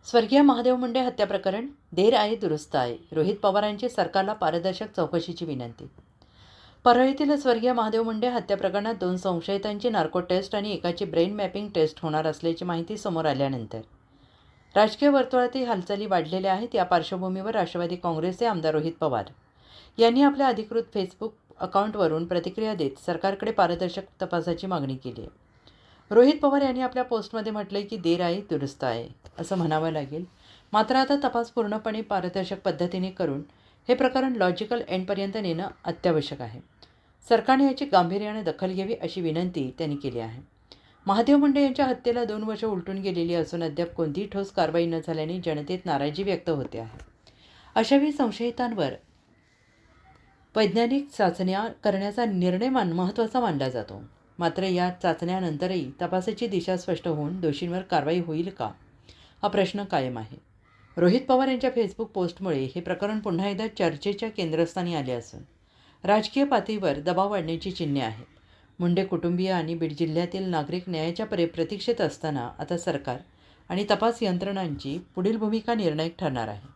स्वर्गीय महादेव मुंडे हत्या प्रकरण देर आहे दुरुस्त आहे. रोहित पवारांची सरकारला पारदर्शक चौकशीची विनंती. परळीतील स्वर्गीय महादेव मुंडे हत्या प्रकरणात 2 संशयितांची नार्को टेस्ट आणि एकाची ब्रेन मॅपिंग टेस्ट होणार असल्याची माहिती समोर आल्यानंतर राजकीय वर्तुळातील हालचाली वाढलेल्या आहेत. या पार्श्वभूमीवर राष्ट्रवादी काँग्रेसचे आमदार रोहित पवार यांनी आपल्या अधिकृत फेसबुक अकाउंटवरून प्रतिक्रिया देत सरकारकडे पारदर्शक तपासाची मागणी केली आहे. रोहित पवार यांनी आपल्या पोस्टमध्ये म्हटलंय की देर आहे दुरुस्त आहे असं म्हणावं लागेल. मात्र आता तपास पूर्णपणे पारदर्शक पद्धतीने करून हे प्रकरण लॉजिकल एंडपर्यंत नेणं अत्यावश्यक आहे. सरकारने याची गांभीर्याने दखल घ्यावी अशी विनंती त्यांनी केली आहे. महादेव मुंडे यांच्या हत्येला 2 वर्ष उलटून गेलेली असून अद्याप कोणतीही ठोस कारवाई न झाल्याने जनतेत नाराजी व्यक्त होते आहे. अशावेळी संशयितांवर वैज्ञानिक चाचण्या करण्याचा निर्णय महत्त्वाचा मानला जातो. मात्र या चाचण्यानंतरही तपासाची दिशा स्पष्ट होऊन दोषींवर कारवाई होईल का, हा प्रश्न कायम आहे. रोहित पवार यांच्या फेसबुक पोस्टमुळे हे प्रकरण पुन्हा एकदा चर्चेच्या केंद्रस्थानी आले असून राजकीय पातळीवर दबाव वाढण्याची चिन्हे आहेत. मुंडे कुटुंबीय आणि बीड जिल्ह्यातील नागरिक न्यायाच्या प्रतीक्षेत असताना आता सरकार आणि तपास यंत्रणांची पुढील भूमिका निर्णायक ठरणार आहे.